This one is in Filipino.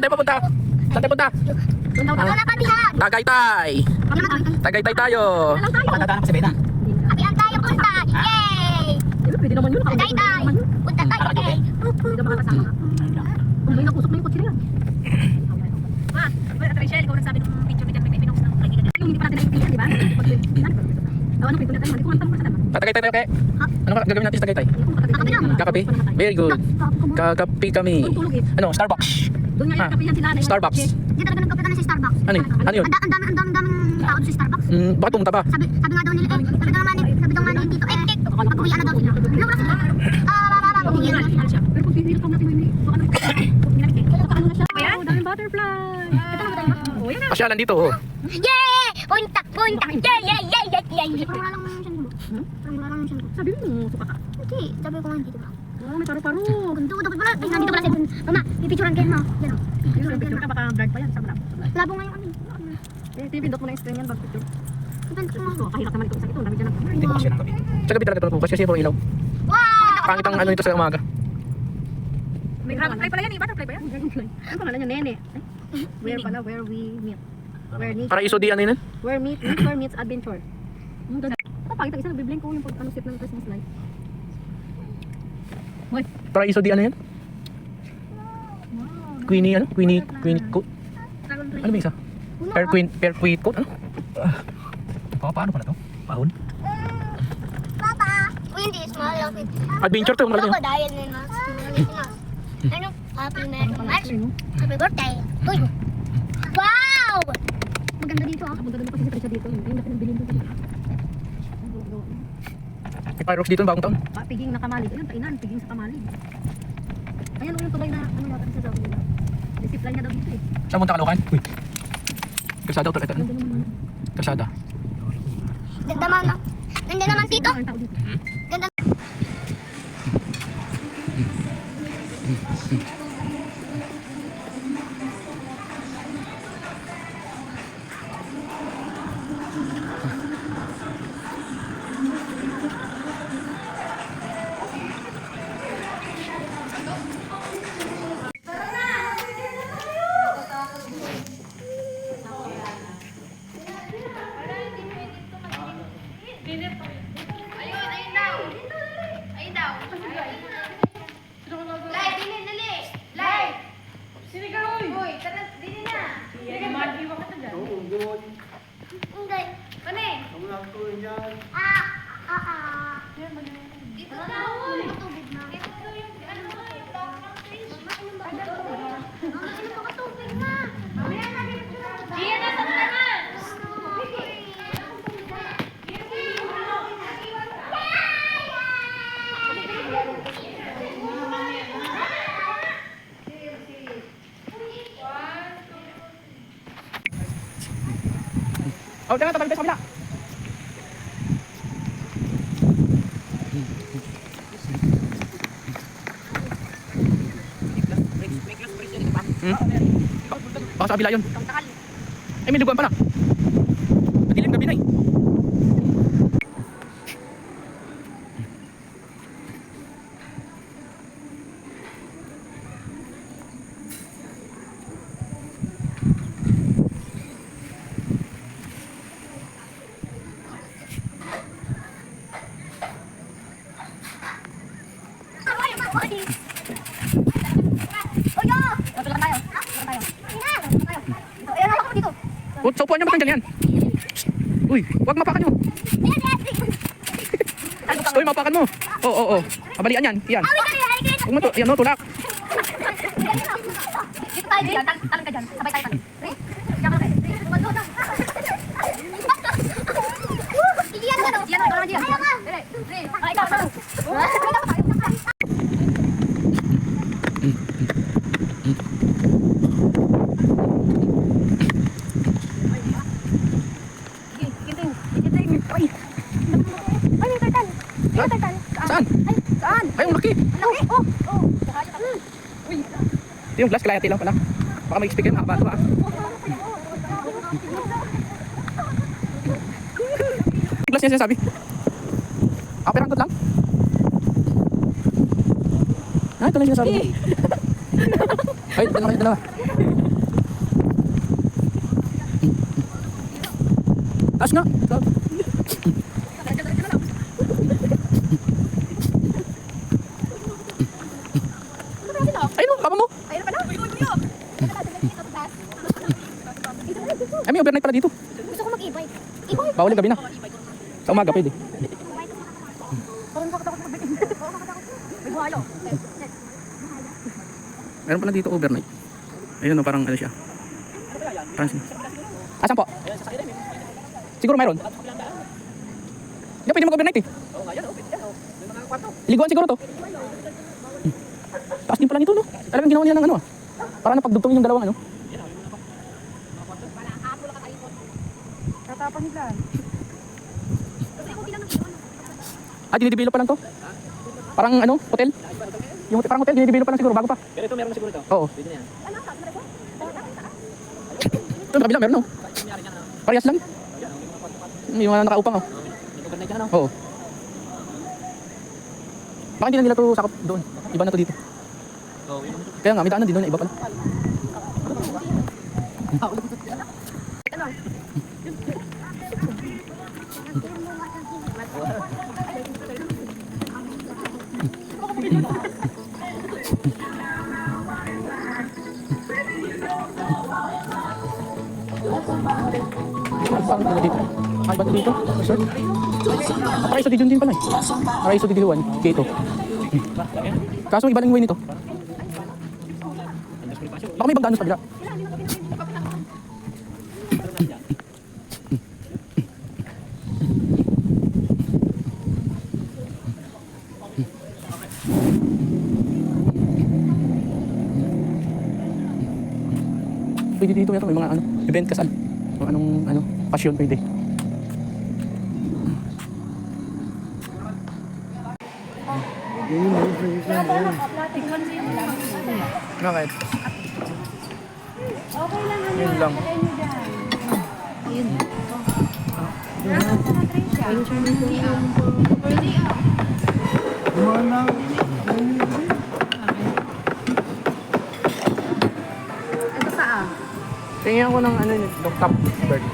tayo pupunta? Saan tayo punta? Tagaytay. Tagaytay tayo. Baka dadaan sa Bena. Apian tayo punta. Yay! Pwede naman yun. Tagaytay. Punta tayo. Yay! Pwede naman kasama ka. Kung may nakusok na yung kotse na yan. Ma, Rachel, ikaw nagsabi ng picture ni Jan, may pinost ng kaibigan niya. Yung hindi pa natin naiintindihan, di ba? Ano pinto natin? Hindi ko mantang sa naman. Tagaytay tayo kaya. Ano gagawin natin sa Tagaytay? Kakape? Very good. Kakape kami. Ano? Starbucks. Doon nga yung kape yan sila. Starbucks. Hindi talaga nagkape kami sa Starbucks. Ano yun? Ano yun? Ang daming tao sa Starbucks. Bakit pumunta pa? Sabi nga daw nila, sabi daw naman dito, pag-uwian na daw sila. Ano ba sila? Pag-uwian na sila. Pero pag pinili ko natin may ano pa ano na siya. Ayan, daming butterfly. Ito na ba tayo? Oh, yan na. Pasyalan dito oh. Yay! Punta! Yay! Parang wala lang yung siyan ko. Parang wala lang yung siyan ko. Sabi mo, suka ka. Hindi, sabi ko nga hindi, diba? Oh, may paru-paro. Ganito, dapat pala. Ay, nandito pala si Mama, pipicturean kayo mo. Yan o. Ayun, picture ka, baka blurred pa yan. Sabi na. Labo nga yung ano. Eh, pinipindot mo na yung screen yan, pag picture. Ipindot ko nga. Oh, kahirap naman ito. Isang ito, dami dyan ang camera. Hindi ko pasyalan kami. Sa gabi talaga ito po. Kasi puro ilaw. Wow! Pangit ang ano ito sa umaga. May dragonfly pala yan eh. Butterfly pa yan. Dragonfly. Ano pangalan yun? Nene. Where pala? Where we meet. Where meet. Paraiso di ano yun? Where meets adventure. Ang ganda. Ito, pangit ang isa. Nagbiblink ko yung pag-ano set ng Christmas light. Boy. Paraiso di ano yan? Queenie ano? Queenie coat? Ano ba isa? Pear queen coat? Ano? Paano pala to? Pahon? Papa! Uy, hindi. Small lang. Adventure to. Malaki. Dahil na ano? Happy March. Happy birthday. Uy! Wow! Maganda dito ah. Punta doon pa si Trisha dito. Yung natin ang bilhin doon. May fireworks dito ng bagong taon. Piging na kamalig. Ayun, painan. Piging sa kamalig. Ayan, yung tulay na ano natin sa Zoe. Discipline niya daw dito eh. Saan punta Caloocan? Uy. Kalsada ito. Ito. Kalsada. Ganda man ah. Ganda naman dito. Ang tao dito. Ganda. Dito na uy. Tubig na. Tubig na. Diyan na sa tanan. Oh, jangan tabalik tayo sa kabila. Baka sa kabila yun. Ay, may duguan pala. Madilim gabi na eh. Sa upuan niyo matanggal yan. Uy, wag mapakan mo. Uy, mapakan mo. Oo. Abalian yan. Yan. Huwag mo to. Yan o, tulak. Dito tayo, talang ka dyan. Sabay tayo talang. Diyan ka lang. Diyan ka lang. Diyan ka lang. Diyan ka lang. Ay, ikaw. Saan? Saan? Ay, ang laki. Laki? Oh. Ito yung glass, kalayati lang pala. Baka may speaker, makaba ito ah. Glass niya sinasabi. Perangkot lang. Ito lang sinasabi. Ay, dalawa kayo, dalawa. Taas nga. Ay, no, papa mo. Ayun pala. Ay, may overnight pala dito. Gusto ko mag-e-bike. E-bike. Bawal yung gabi na. Sa umaga pwede. Parang nakakatakot mag-bike. May buhayo. Meron pala dito overnight. Ayun no, parang ano siya. Parang asan po? Siguro meron. Hindi pwede mag-overnight eh. Liguan siguro to. Taas din pala nito no. Talagang ginawa nila ng ano ah. Para napagdugtongin yung dalawang ano. Tatapang nila. Ah, dinidevelop pa lang to. Parang ano, hotel. Yung parang hotel, dinidevelop pa lang siguro, bago pa. Pero ito meron na siguro ito. Oo. Pwede na yan. Ito, sa kabila meron no. Parehas lang. May mga nakaupang oh. May overnight yan ano? Oo. Baka hindi na nila to sakop doon. Iba na to dito. Oo, yun. Kaya nga, may daanan din doon na iba pala. Parang dito. Ay, ba't dito? Sir? Paraiso di din pala eh. Paraiso di diluan. Keto. Kaso iba lang yung way nito. Baka may pagdaan sa kabila. Pwede dito yata may mga ano, event kasal. Kung anong ano, pasyon pwede. Bakit? Okay lang ano. Yun lang. Ito saan? Tingnan ko ng ano yung top bird.